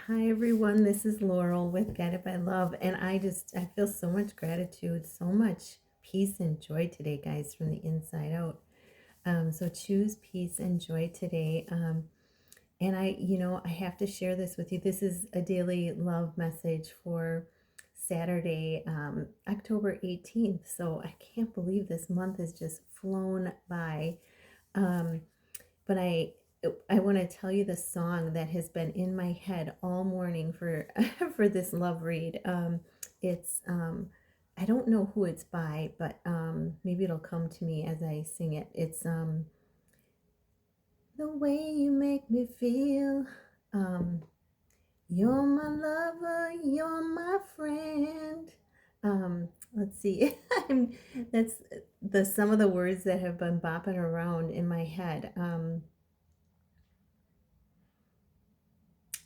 Hi everyone, this is Laurel with Guided by Love, and I feel so much gratitude, so much peace and joy today, guys, from the inside out. So choose peace and joy today. And I have to share this with you. This is a daily love message for Saturday, October 18th. So I can't believe this month has just flown by. Um, but I want to tell you the song that has been in my head all morning for for this love read. It's I don't know who it's by, but maybe it'll come to me as I sing it. It's the way you make me feel. Um, you're my lover, you're my friend. Let's see. That's the some of the words that have been bopping around in my head.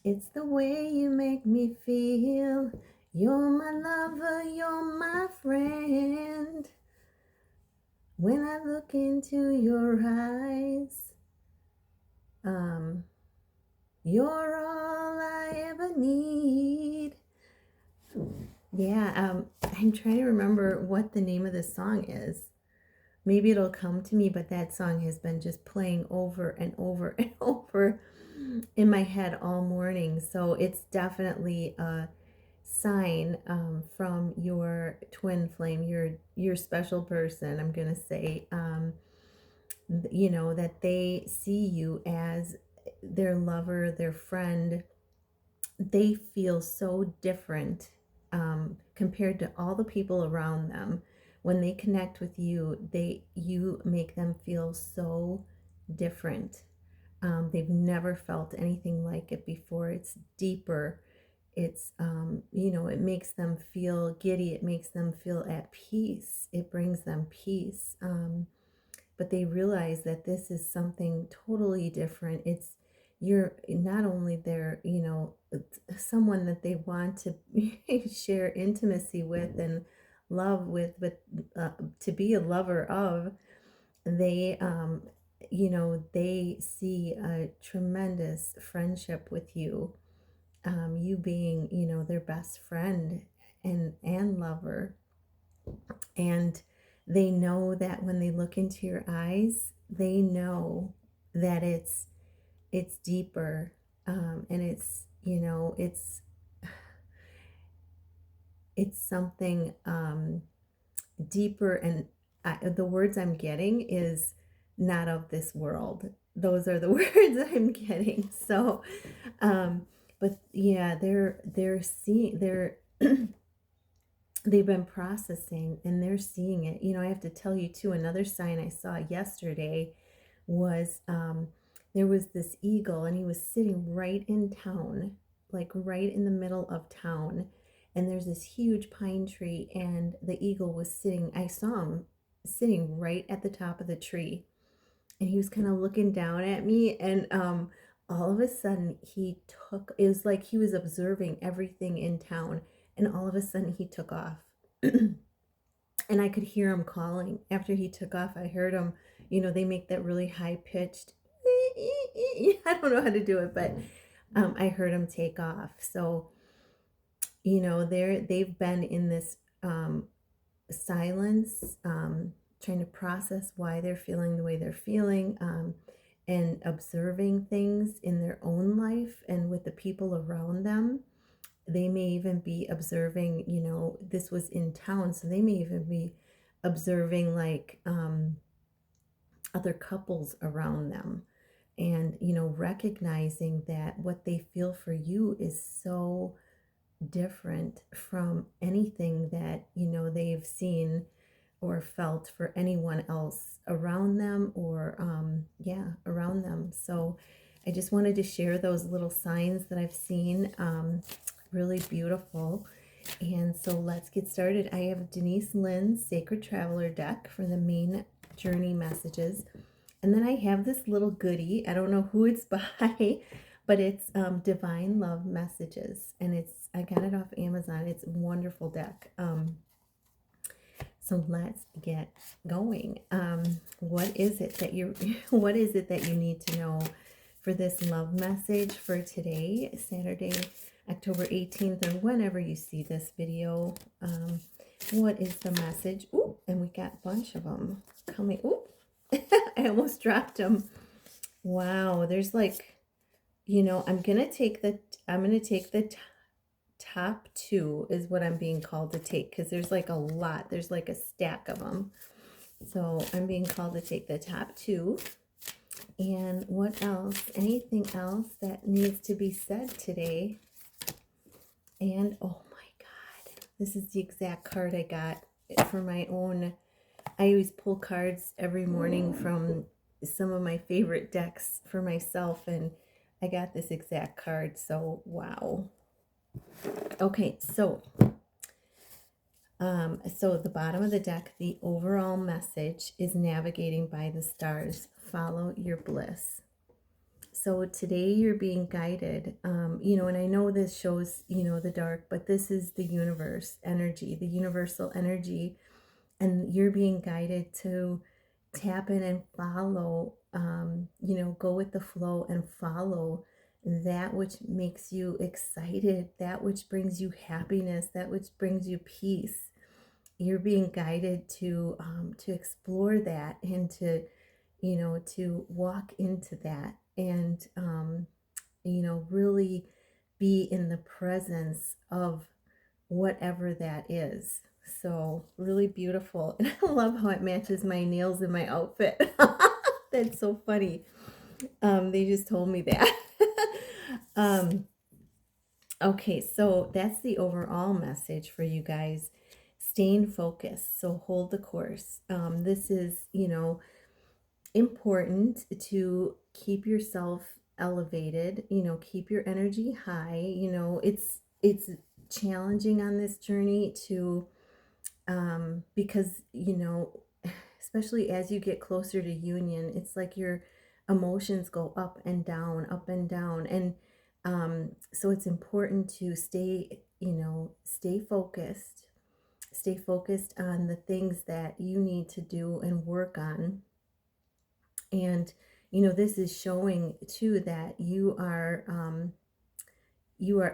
It's the way you make me feel. You're my lover, you're my friend. When I look into your eyes, um, you're all I ever need. Yeah, I'm trying to remember what the name of this song is. Maybe it'll come to me, but that song has been just playing over and over and over in my head all morning. So it's definitely a sign from your twin flame, your special person. I'm gonna say, that they see you as their lover, their friend. They feel so different compared to all the people around them. When they connect with you, you make them feel so different. They've never felt anything like it before. It's deeper. It's it makes them feel giddy. It makes them feel at peace. It brings them peace. But they realize that this is something totally different. You're not only their, someone that they want to share intimacy with and love with, but to be a lover of. They they see a tremendous friendship with you, you being, their best friend and lover. And they know that when they look into your eyes, they know that it's deeper, and it's something deeper. And the words I'm getting is not of this world. Those are the words I'm getting. So, but yeah, they're seeing they've been processing and they're seeing it. I have to tell you too, another sign I saw yesterday was there was this eagle and he was sitting right in town, like right in the middle of town. And there's this huge pine tree, and the eagle was sitting, I saw him sitting right at the top of the tree. And he was kind of looking down at me. And all of a sudden, it was like he was observing everything in town. And all of a sudden, he took off. And I could hear him calling. After he took off, I heard him, they make that really high pitched, I don't know how to do it, but I heard him take off. So, they've been in this silence, trying to process why they're feeling the way they're feeling, and observing things in their own life and with the people around them. They may even be observing, this was in town, so they may even be observing like other couples around them, and recognizing that what they feel for you is so different from anything that they've seen or felt for anyone else around them, or around them. So I just wanted to share those little signs that I've seen. Really beautiful. And so let's get started. I have Denise Lynn's Sacred Traveler deck for the main journey messages. And then I have this little goodie. I don't know who it's by, but it's Divine Love Messages. And I got it off Amazon. It's a wonderful deck. So let's get going. What is it that you need to know for this love message for today, Saturday, October 18th, or whenever you see this video. What is the message? Ooh, and we got a bunch of them coming. Ooh, I almost dropped them. Wow, there's like, I'm gonna take the top two is what I'm being called to take, because there's like a lot. There's like a stack of them. So I'm being called to take the top two. And what else? Anything else that needs to be said today? And oh my God, this is the exact card I got for my own. I always pull cards every morning from some of my favorite decks for myself, and I got this exact card. So wow. Okay, so the bottom of the deck, the overall message is navigating by the stars. Follow your bliss. So today you're being guided, and I know this shows, the dark, but this is the universe energy, the universal energy, and you're being guided to tap in and follow, go with the flow and follow that which makes you excited, that which brings you happiness, that which brings you peace. You're being guided to explore that, and to walk into that, and really be in the presence of whatever that is. So really beautiful. And I love how it matches my nails and my outfit. That's so funny. They just told me that. Okay, so that's the overall message for you guys. Staying focused. So hold the course. This is, important to keep yourself elevated, keep your energy high. It's challenging on this journey to because especially as you get closer to union, it's like your emotions go up and down, up and down. And so it's important to stay focused on the things that you need to do and work on. And this is showing too that you are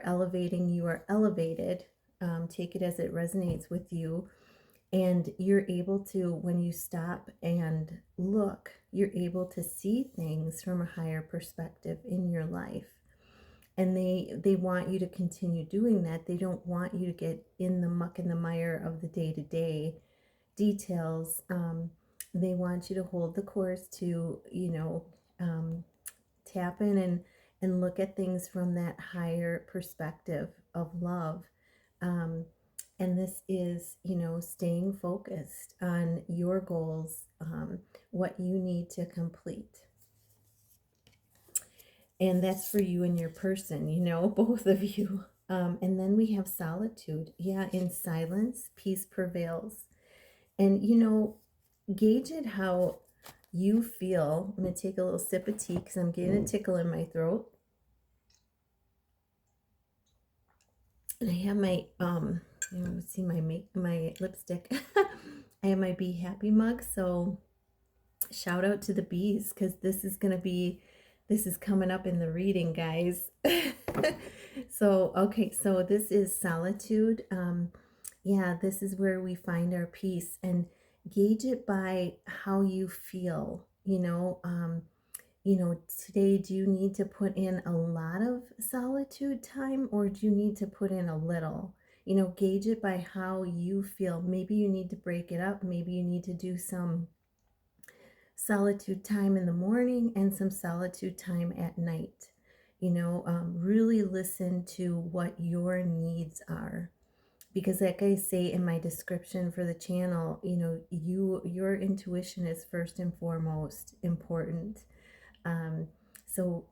elevating, you are elevated. Take it as it resonates with you, and you're able to, when you stop and look, you're able to see things from a higher perspective in your life. And they want you to continue doing that. They don't want you to get in the muck and the mire of the day-to-day details. They want you to hold the course, to tap in and look at things from that higher perspective of love. And this is, staying focused on your goals, what you need to complete. And that's for you and your person, both of you. And then we have solitude. Yeah, in silence, peace prevails. And, gauge it how you feel. I'm going to take a little sip of tea because I'm getting a tickle in my throat. And I have my, see my lipstick. I have my Be Happy mug. So shout out to the bees, because this is coming up in the reading, guys. So, okay, so this is solitude. Yeah, this is where we find our peace, and gauge it by how you feel. Today, do you need to put in a lot of solitude time, or do you need to put in a little? Gauge it by how you feel. Maybe you need to break it up. Maybe you need to do some solitude time in the morning and some solitude time at night. Really listen to what your needs are, because like I say in my description for the channel, your intuition is first and foremost important. So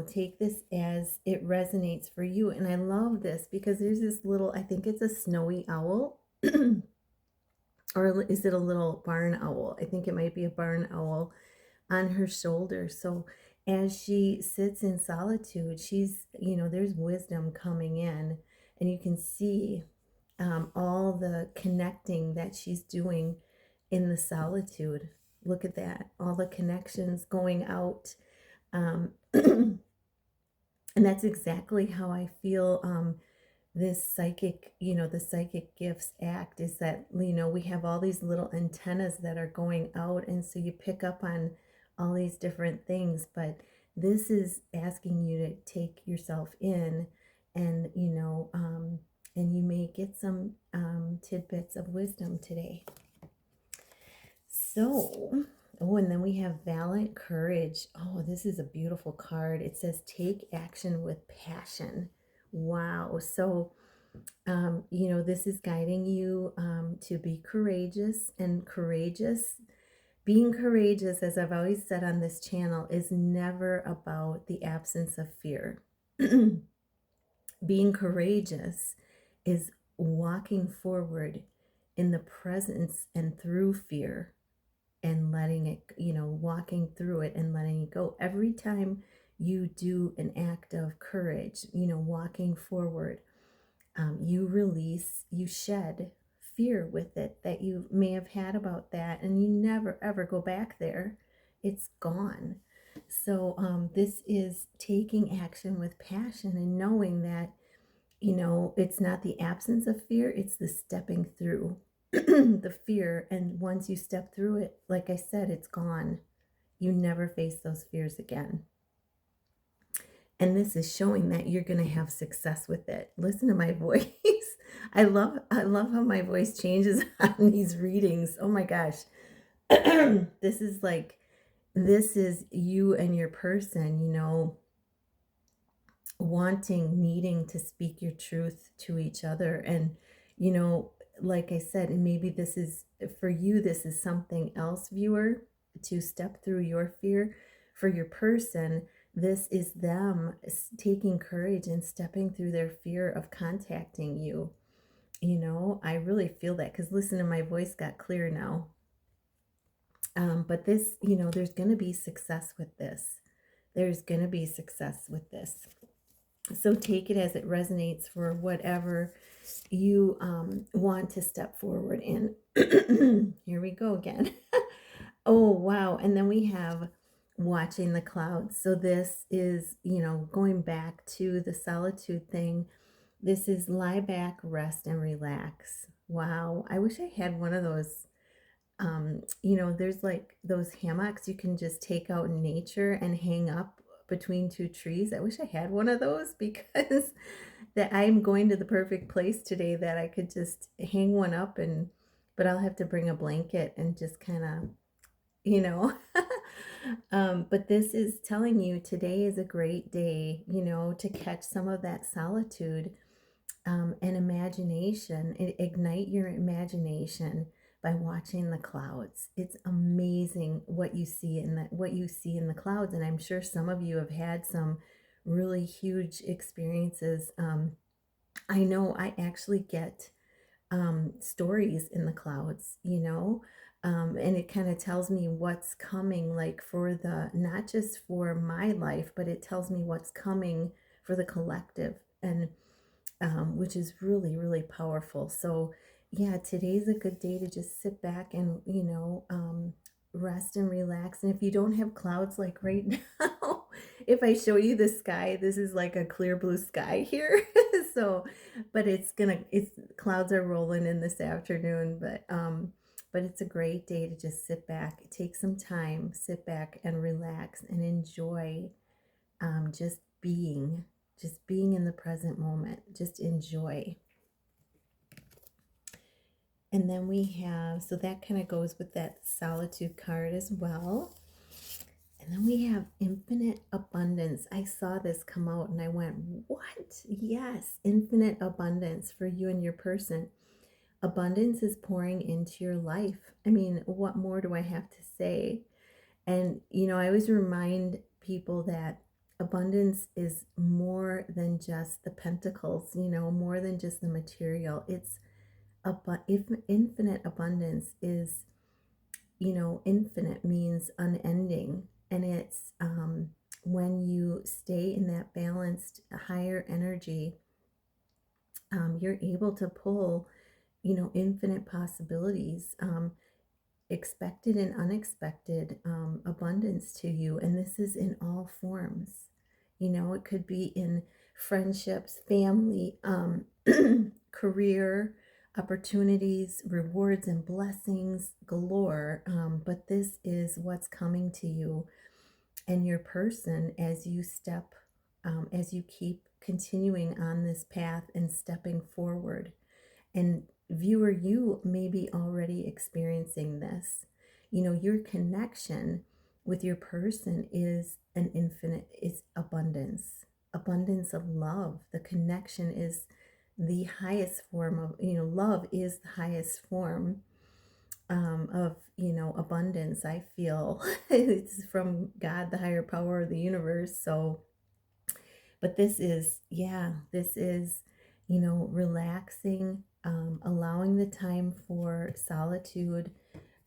take this as it resonates for you. And I love this because there's this little, I think it's a snowy owl. Or is it a little barn owl? I think it might be a barn owl on her shoulder. So as she sits in solitude, she's, there's wisdom coming in, and you can see all the connecting that she's doing in the solitude. Look at that, all the connections going out. And that's exactly how I feel. This psychic, the psychic gifts act is that, we have all these little antennas that are going out. And so you pick up on all these different things. But this is asking you to take yourself in and, and you may get some tidbits of wisdom today. So, oh, and then we have Valiant Courage. Oh, this is a beautiful card. It says take action with passion. Wow. So, this is guiding you to be courageous and courageous. Being courageous, as I've always said on this channel, is never about the absence of fear. Being courageous is walking forward in the presence and through fear and letting it, walking through it and letting it go. Every time you do an act of courage, walking forward, you release, you shed fear with it that you may have had about that, and you never ever go back there. It's gone. So this is taking action with passion and knowing that, it's not the absence of fear, it's the stepping through the fear. And once you step through it, like I said, it's gone. You never face those fears again. And this is showing that you're going to have success with it. Listen to my voice. I love how my voice changes on these readings. Oh my gosh. This is you and your person, wanting, needing to speak your truth to each other. And, like I said, and maybe this is for you, this is something else, viewer, to step through your fear. For your person, this is them taking courage and stepping through their fear of contacting you. I really feel that, because listen to my voice got clear now. But this, there's going to be success with this. There's going to be success with this. So take it as it resonates for whatever you want to step forward in. Here we go again. Oh, wow. And then we have watching the clouds. So this is, going back to the solitude thing. This is lie back, rest, and relax. Wow. I wish I had one of those. There's like those hammocks you can just take out in nature and hang up between two trees. I wish I had one of those, because that I'm going to the perfect place today that I could just hang one up, but I'll have to bring a blanket and just kind of, you know. But this is telling you today is a great day, to catch some of that solitude and imagination. Ignite your imagination by watching the clouds. It's amazing what you see in the clouds, and I'm sure some of you have had some really huge experiences. I know I actually get stories in the clouds, and it kind of tells me what's coming, like for not just for my life, but it tells me what's coming for the collective, and which is really, really powerful. So yeah, today's a good day to just sit back and, rest and relax. And if you don't have clouds like right now, if I show you the sky, this is like a clear blue sky here. So, but it's clouds are rolling in this afternoon, but it's a great day to just sit back, take some time, sit back and relax and enjoy just being in the present moment. Just enjoy. And then we have, so that kind of goes with that solitude card as well. And then we have infinite abundance. I saw this come out and I went, what? Yes, infinite abundance for you and your person. Abundance is pouring into your life. I mean, what more do I have to say? And, I always remind people that abundance is more than just the pentacles, more than just the material. It's if infinite abundance is, infinite means unending. And it's when you stay in that balanced higher energy, you're able to pull, infinite possibilities. expected and unexpected abundance to you. And this is in all forms. You know, it could be in friendships, family, career, opportunities, rewards, and blessings galore. But this is what's coming to you and your person as you step, as you keep continuing on this path and stepping forward. And viewer, you may be already experiencing this. You know, your connection with your person is an infinite, is abundance, abundance of love. The connection is the highest form of, you know, love is the highest form of, you know, abundance. I feel it's from God, the higher power of the universe. So, but this is, yeah, this is, you know, relaxing, allowing the time for solitude,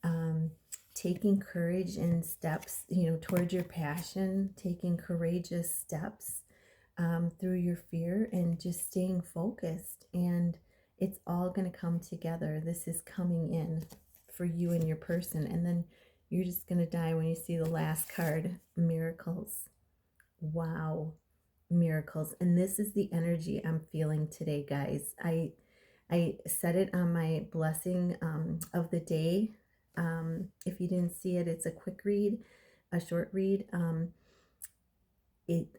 um, taking courage and steps, you know, towards your passion, taking courageous steps through your fear and just staying focused. And it's all going to come together. This is coming in for you and your person. And then you're just going to die when you see the last card, miracles. Wow, miracles. And this is the energy I'm feeling today, guys. I said it on my blessing of the day. If you didn't see it, it's a quick read, a short read.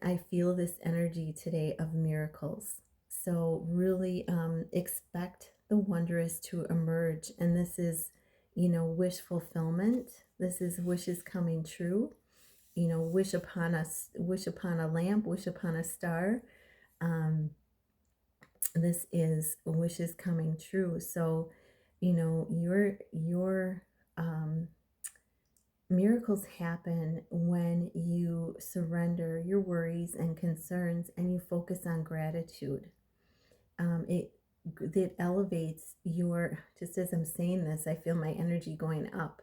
I feel this energy today of miracles. So really expect the wondrous to emerge. And this is, you know, wish fulfillment. This is wishes coming true. You know, wish upon us, wish upon a lamp, wish upon a star. Um, this is wishes coming true. So, you know, your miracles happen when you surrender your worries and concerns and you focus on gratitude. It elevates your, just as I'm saying this, I feel my energy going up.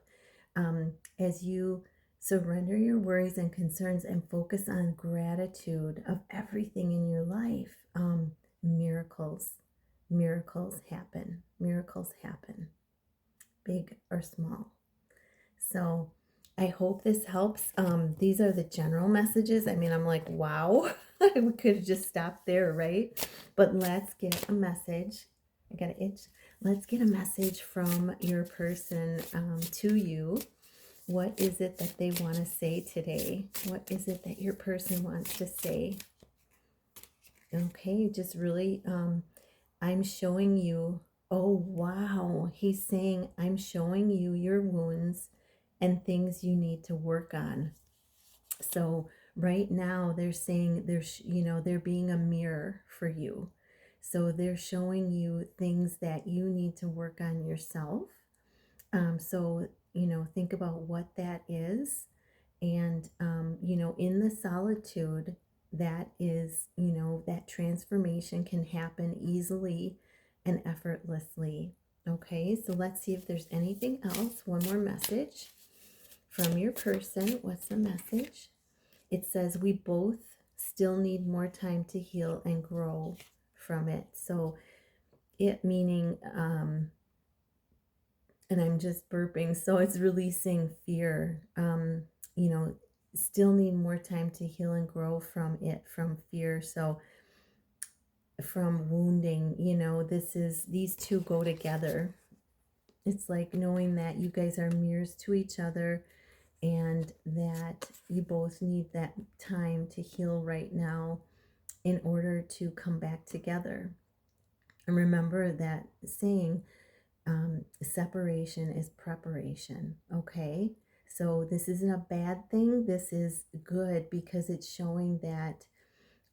As you surrender your worries and concerns and focus on gratitude of everything in your life, miracles, miracles happen. Miracles happen, big or small. So I hope this helps. These are the general messages. I mean, I'm like, wow, we could have just stopped there, right? But let's get a message. I got an itch. Let's get a message from your person to you. What is it that they want to say today? What is it that your person wants to say? Okay, just really, I'm showing you. Oh, wow. He's saying, I'm showing you your wounds and things you need to work on. So right now they're saying there's, you know, they're being a mirror for you. So they're showing you things that you need to work on yourself. So, you know, think about what that is. And, you know, in the solitude, that is, you know, that transformation can happen easily and effortlessly. Okay, so let's see if there's anything else. One more message from your person. What's the message? It says, we both still need more time to heal and grow from it. So it meaning, and I'm just burping, so it's releasing fear. You know, still need more time to heal and grow from it, from fear. So from wounding, you know, this is, these two go together. It's like knowing that you guys are mirrors to each other and that you both need that time to heal right now in order to come back together. And remember that saying, separation is preparation. Okay, so this isn't a bad thing, this is good because it's showing that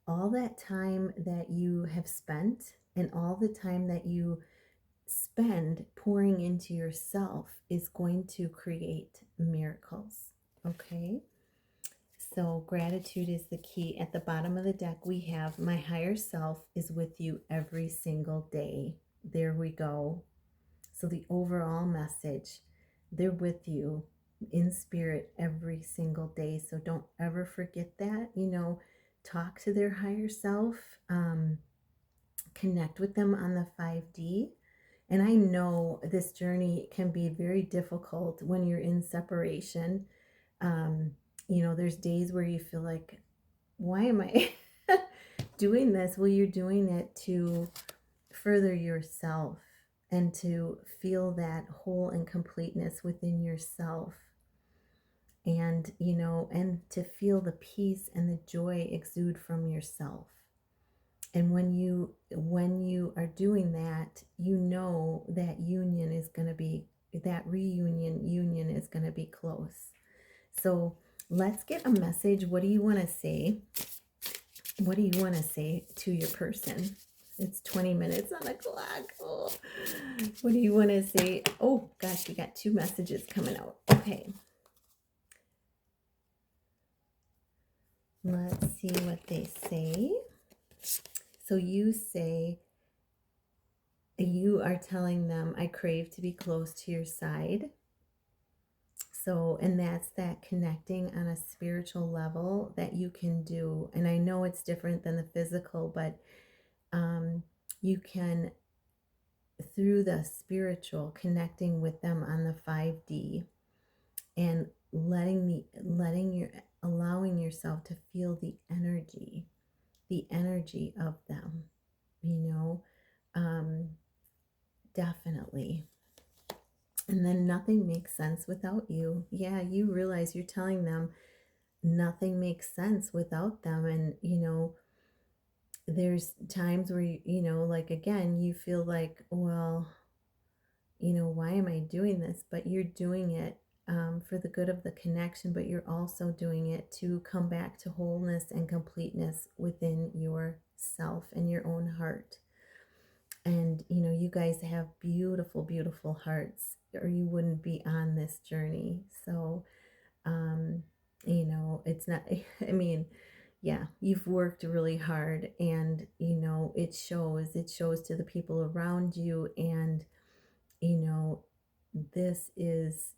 all that time that you have spent and all the time that you spend pouring into yourself is going to create miracles. Okay, so gratitude is the key. At the bottom of the deck we have, my higher self is with you every single day. There we go. So the overall message, they're with you in spirit every single day. So don't ever forget that. You know, talk to their higher self, connect with them on the 5D, And I know this journey can be very difficult when you're in separation. Um, there's days where you feel like, why am I doing this? Well, you're doing it to further yourself and to feel that whole and completeness within yourself, and and to feel the peace and the joy exude from yourself. And when you are doing that, that union is going to be, that reunion union is going to be close. So let's get a message. What do you want to say? What do you want to say to your person? It's 20 minutes on the clock. Oh, what do you want to say? Oh gosh, we got 2 messages coming out. Okay, let's see what they say. So you say, you are telling them, I crave to be close to your side. So, and that's that connecting on a spiritual level that you can do. And I know it's different than the physical, but you can, through the spiritual, connecting with them on the 5D, and allowing yourself to feel the energy of them, you know, um, definitely. And then nothing makes sense without you. Yeah, you realize you're telling them nothing makes sense without them. And, there's times where, like again, you feel like, well, why am I doing this? But you're doing it for the good of the connection, but you're also doing it to come back to wholeness and completeness within yourself and your own heart. And, you guys have beautiful, beautiful hearts, or you wouldn't be on this journey. So, um, it's not, I mean, yeah, you've worked really hard, and, it shows to the people around you. And, you know, this is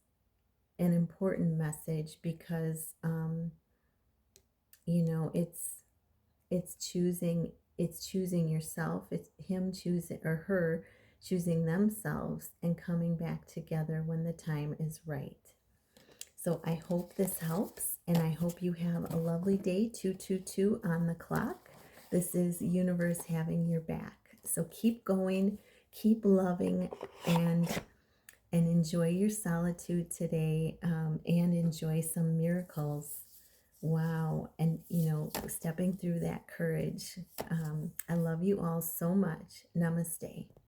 an important message because, you know, it's, it's choosing yourself. It's him choosing, or her choosing themselves and coming back together when the time is right. So I hope this helps, and I hope you have a lovely day. 222 on the clock. This is universe having your back. So keep going, keep loving, and enjoy your solitude today, and enjoy some miracles. Wow. And, stepping through that courage. I love you all so much. Namaste.